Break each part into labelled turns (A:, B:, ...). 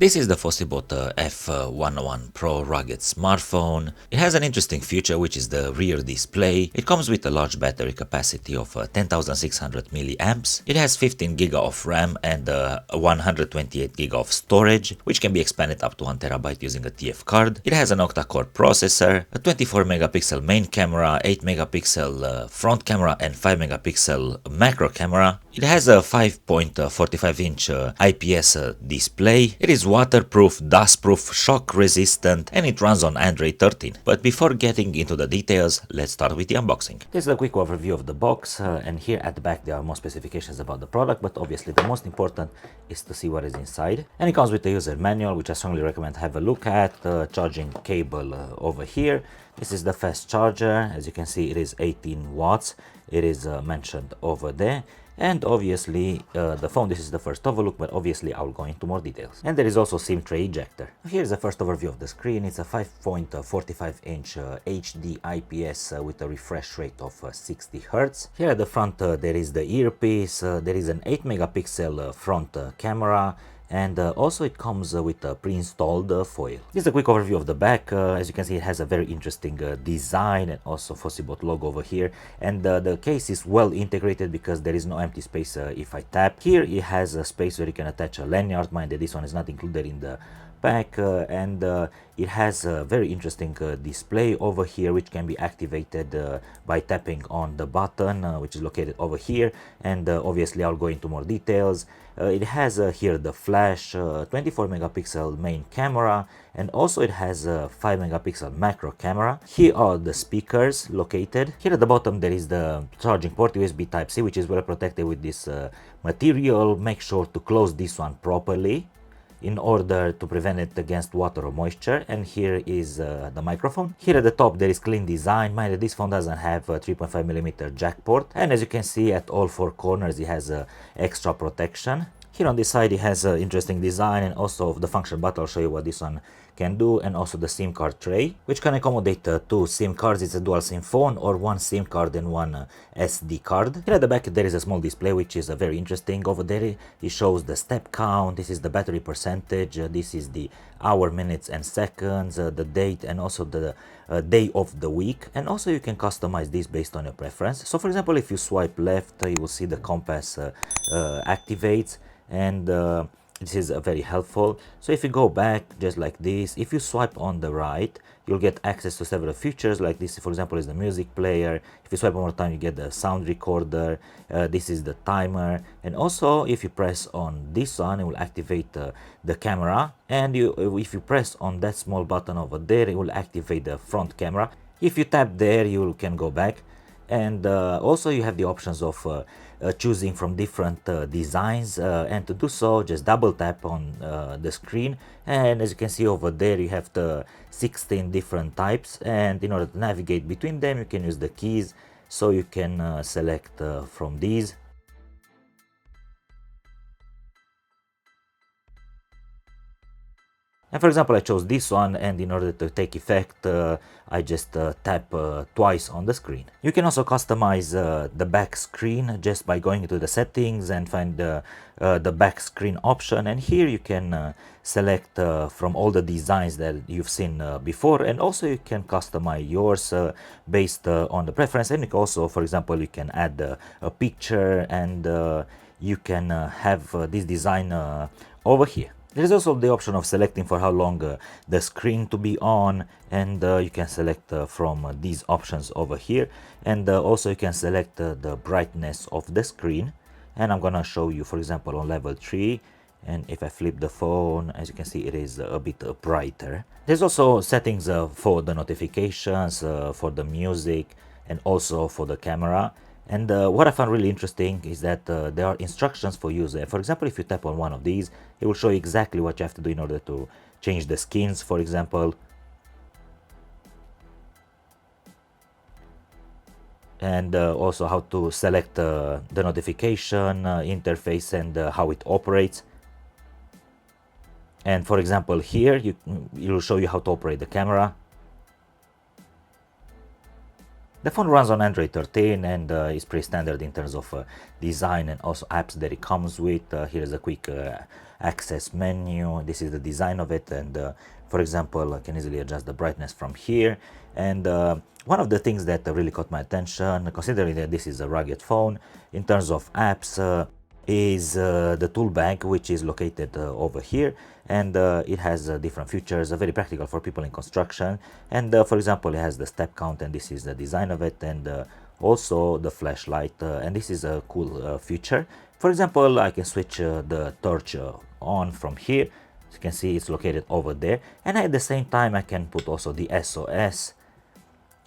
A: This is the FOSSiBOT F101 Pro rugged smartphone. It has an interesting feature, which is the rear display. It comes with a large battery capacity of 10,600 milliamps. It has 15 GB of RAM and 128 GB of storage, which can be expanded up to 1 TB using a TF card. It has an octa-core processor, a 24 megapixel main camera, 8 megapixel front camera and 5 megapixel macro camera. It has a 5.45 inch IPS display. It is waterproof, dustproof, shock resistant, and it runs on Android 13. But before getting into the details, let's start with the unboxing. This is a quick overview of the box, and here at the back there are more specifications about the product, but obviously the most important is to see what is inside. And it comes with a user manual, which I strongly recommend have a look at. Charging cable over here. This is the fast charger. As you can see, it is 18 watts. It is mentioned over there. And obviously the phone, this is the first overlook, but obviously I'll go into more details. And there is also SIM tray ejector. Here's the first overview of the screen. It's a 5.45 inch HD IPS with a refresh rate of 60 Hz. Here at the front there is the earpiece, there is an 8 megapixel front camera, and also it comes with a pre-installed foil. This is a quick overview of the back. As you can see, it has a very interesting design and also FOSSiBOT logo over here. And the case is well integrated because there is no empty space if I tap. Here it has a space where you can attach a lanyard. Mind that this one is not included in the pack, and it has a very interesting display over here, which can be activated by tapping on the button which is located over here. And obviously I'll go into more details. It has here the flash, 24 megapixel main camera, and also it has a 5 megapixel macro camera. Here are the speakers located. Here at the bottom there is the charging port, USB Type-C, which is well protected with this material. Make sure to close this one properly in order to prevent it against water or moisture. And here is the microphone. Here at the top there is clean design. Mind that this phone doesn't have a 3.5mm jack port, and as you can see at all four corners it has extra protection. Here on this side it has an interesting design, and also the function button. I'll show you what this one can do, and also the SIM card tray, which can accommodate 2 SIM cards. It's a dual SIM phone, or 1 SIM card and 1 SD card. Here at the back there is a small display, which is very interesting. Over there it shows the step count. This is the battery percentage. This is the hour, minutes and seconds, the date, and also the day of the week. And also you can customize this based on your preference. So for example, if you swipe left, you will see the compass activates, and this is very helpful. So if you go back just like this, if you swipe on the right, you'll get access to several features like this. For example, is the music player. If you swipe one more time, you get the sound recorder. This is the timer, and also if you press on this one, it will activate the camera. And if you press on that small button over there, it will activate the front camera. If you tap there, you can go back. And also you have the options of choosing from different designs, and to do so just double tap on the screen, and as you can see over there you have the 16 different types, and in order to navigate between them you can use the keys, so you can select from these. And for example, I chose this one, and in order to take effect, I just tap twice on the screen. You can also customize the back screen just by going into the settings and find the back screen option. And here you can select from all the designs that you've seen before, and also you can customize yours based on the preference. And you can also, for example, you can add a picture, and you can have this design over here. There is also the option of selecting for how long the screen to be on, and you can select from these options over here. And also you can select the brightness of the screen, and I'm gonna show you, for example, on level 3. And if I flip the phone, as you can see, it is a bit brighter. There's also settings for the notifications, for the music, and also for the camera. And what I found really interesting is that there are instructions for user. For example, if you tap on one of these, it will show you exactly what you have to do in order to change the skins, for example. And also how to select the notification interface, and how it operates. And for example, here it will show you how to operate the camera. The phone runs on Android 13 and is pretty standard in terms of design and also apps that it comes with. Here is a quick access menu. This is the design of it, and for example, I can easily adjust the brightness from here. And one of the things that really caught my attention, considering that this is a rugged phone, in terms of apps, is the tool bag, which is located over here, and it has different features, very practical for people in construction. And for example, it has the step count, and this is the design of it, and also the flashlight, and this is a cool feature. For example, I can switch the torch on from here. As you can see, it's located over there, and at the same time I can put also the SOS,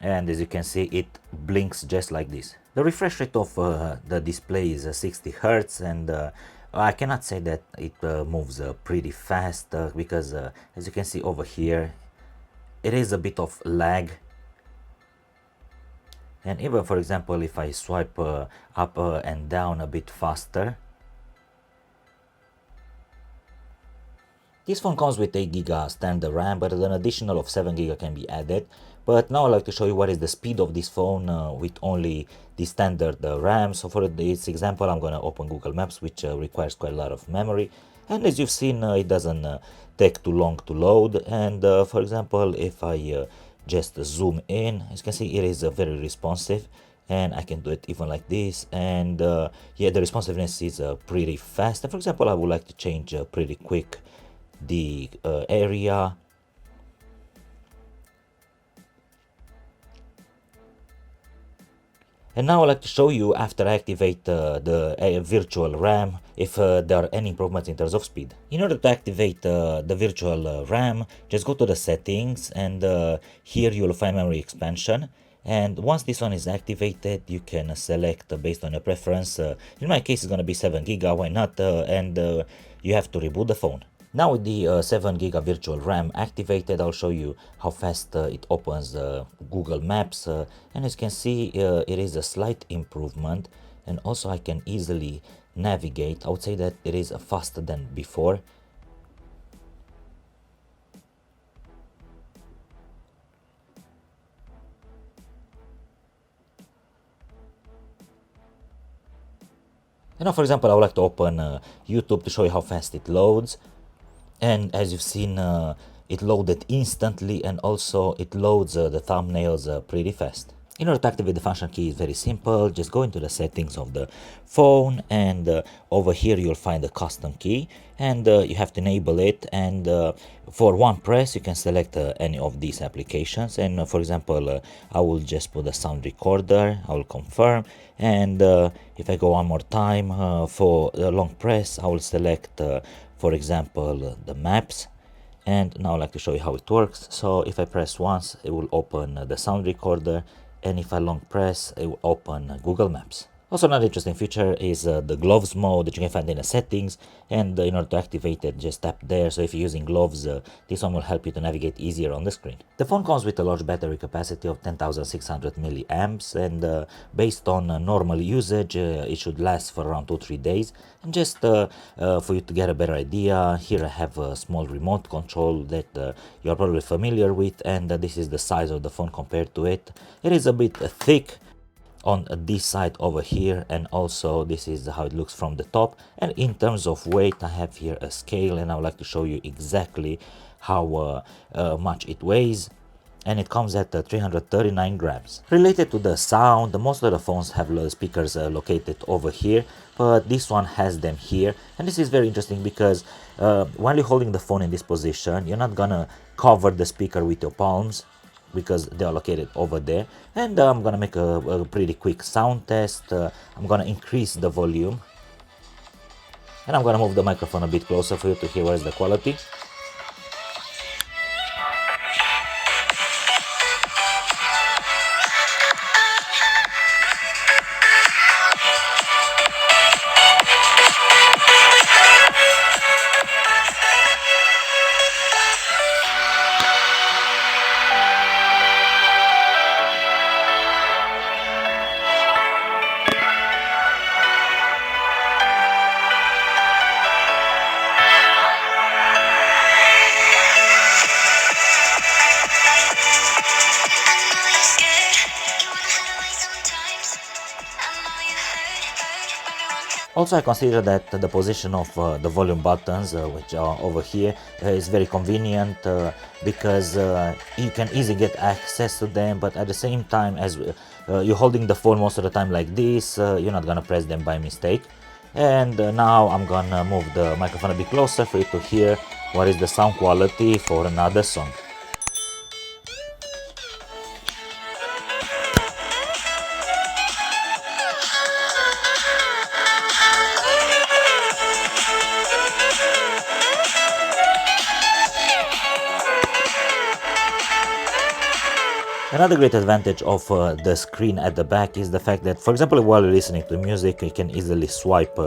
A: and as you can see, it blinks just like this. The refresh rate of the display is 60 Hz, and I cannot say that it moves pretty fast because as you can see over here, it is a bit of lag. And even, for example, if I swipe up and down a bit faster, this phone comes with 8GB standard RAM, but an additional of 7GB can be added. But now I'd like to show you what is the speed of this phone with only the standard RAM. So for this example, I'm going to open Google Maps, which requires quite a lot of memory. And as you've seen, it doesn't take too long to load. And for example, if I just zoom in, as you can see, it is very responsive. And I can do it even like this, and yeah, the responsiveness is pretty fast. And for example, I would like to change pretty quick the area, and now I'd like to show you after I activate the virtual RAM if there are any improvements in terms of speed. In order to activate the virtual RAM, just go to the settings, and here you'll find memory expansion. And once this one is activated, you can select based on your preference. In my case, it's going to be 7GB, why not? And you have to reboot the phone. Now with the 7GB virtual RAM activated, I'll show you how fast it opens Google Maps, and as you can see, it is a slight improvement, and also I can easily navigate. I would say that it is faster than before. And now, for example, I would like to open YouTube to show you how fast it loads. And as you've seen, it loaded instantly, and also it loads the thumbnails pretty fast. In order to activate the function key is very simple. Just go into the settings of the phone, and over here you'll find the custom key, and you have to enable it. And for one press you can select any of these applications, and for example, I will just put the sound recorder. I will confirm, and if I go one more time for the long press, I will select for example the maps. And now I'd like to show you how it works. So if I press once, it will open the sound recorder, and if I long press, it will open Google Maps. Also, another interesting feature is the gloves mode that you can find in the settings, and in order to activate it, just tap there. So if you're using gloves, this one will help you to navigate easier on the screen. The phone comes with a large battery capacity of 10,600 milliamps, and based on normal usage, it should last for around 2-3 days. And just for you to get a better idea, here I have a small remote control that you're probably familiar with, and this is the size of the phone compared to it. It is a bit thick on this side over here, and also this is how it looks from the top. And in terms of weight, I have here a scale, and I would like to show you exactly how much it weighs, and it comes at 339 grams. Related to the sound, most of the phones have speakers located over here, but this one has them here. And this is very interesting because while you're holding the phone in this position, you're not gonna cover the speaker with your palms because they are located over there. And I'm gonna make a pretty quick sound test. I'm gonna increase the volume, and I'm gonna move the microphone a bit closer for you to hear what is the quality. Also, I consider that the position of the volume buttons, which are over here, is very convenient because you can easily get access to them, but at the same time, as you're holding the phone most of the time like this, you're not gonna press them by mistake. And now I'm gonna move the microphone a bit closer for you to hear what is the sound quality for another song. Another great advantage of the screen at the back is the fact that, for example, while you're listening to music, you can easily swipe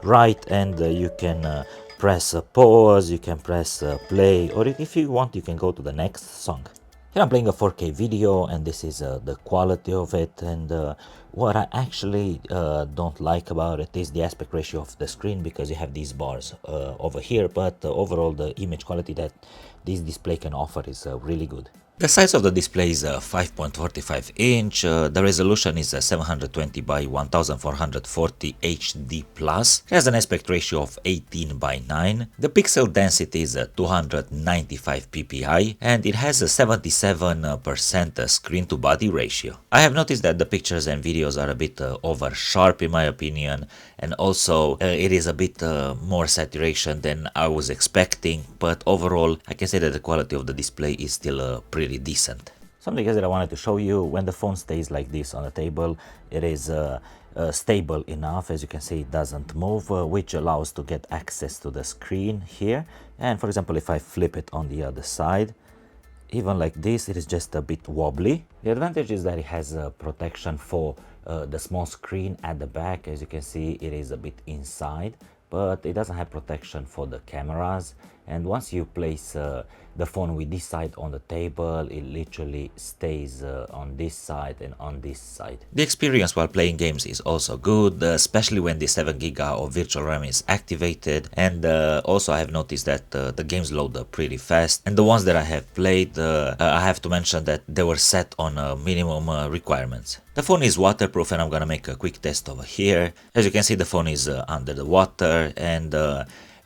A: right, and you can press pause, you can press play, or if you want, you can go to the next song. Here I'm playing a 4K video, and this is the quality of it, and what I actually don't like about it is the aspect ratio of the screen, because you have these bars over here, but overall the image quality that this display can offer is really good. The size of the display is 5.45 inch, the resolution is 720 by 1440 HD+, it has an aspect ratio of 18 by 9, the pixel density is 295 ppi, and it has a 77% screen to body ratio. I have noticed that the pictures and videos are a bit over sharp in my opinion, and also it is a bit more saturation than I was expecting, but overall I can say that the quality of the display is still pretty decent. Something else that I wanted to show you: when the phone stays like this on the table, it is stable enough. As you can see, it doesn't move, which allows to get access to the screen here. And for example, if I flip it on the other side, even like this, it is just a bit wobbly. The advantage is that it has protection for the small screen at the back. As you can see, it is a bit inside, but it doesn't have protection for the cameras. And once you place the phone with this side on the table, it literally stays on this side and on this side. The experience while playing games is also good, especially when the 7GB of virtual RAM is activated. And also I have noticed that the games load up pretty fast, and the ones that I have played, I have to mention that they were set on minimum requirements. The phone is waterproof, and I'm gonna make a quick test over here. As you can see, the phone is under the water, and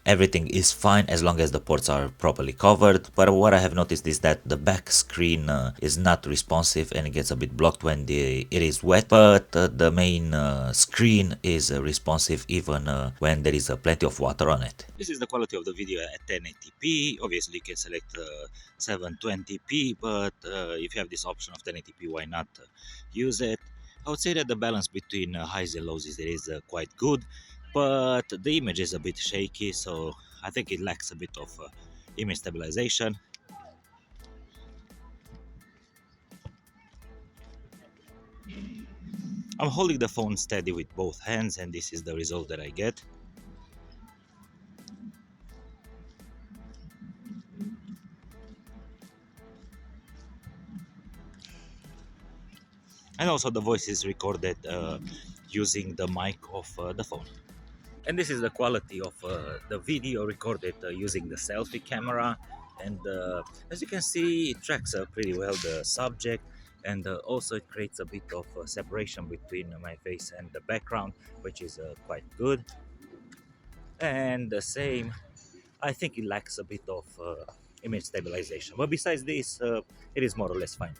A: everything is fine as long as the ports are properly covered. But what I have noticed is that the back screen is not responsive, and it gets a bit blocked when it is wet, but the main screen is responsive even when there is plenty of water on it. This is the quality of the video at 1080p. Obviously you can select 720p, but if you have this option of 1080p, why not use it? I would say that the balance between highs and lows is quite good, but the image is a bit shaky, so I think it lacks a bit of image stabilization. I'm holding the phone steady with both hands, and this is the result that I get. And also the voice is recorded using the mic of the phone. And this is the quality of the video recorded using the selfie camera. And as you can see, it tracks pretty well the subject, and also it creates a bit of separation between my face and the background, which is quite good. And the same, I think it lacks a bit of image stabilization, but besides this, it is more or less fine.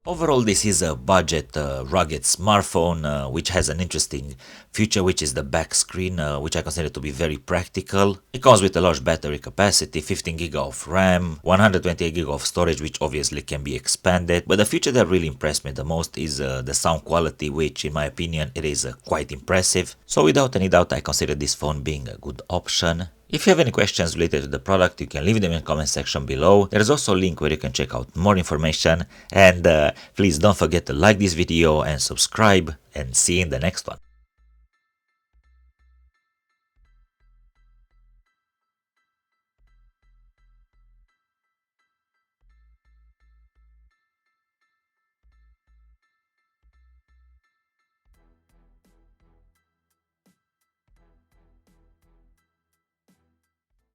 A: Overall, this is a budget rugged smartphone which has an interesting feature, which is the back screen, which I consider to be very practical. It comes with a large battery capacity, 15GB of RAM, 128GB of storage, which obviously can be expanded. But the feature that really impressed me the most is the sound quality, which in my opinion it is quite impressive. So without any doubt, I consider this phone being a good option. If you have any questions related to the product, you can leave them in the comment section below. There's also a link where you can check out more information, and please don't forget to like this video and subscribe, and see you in the next one.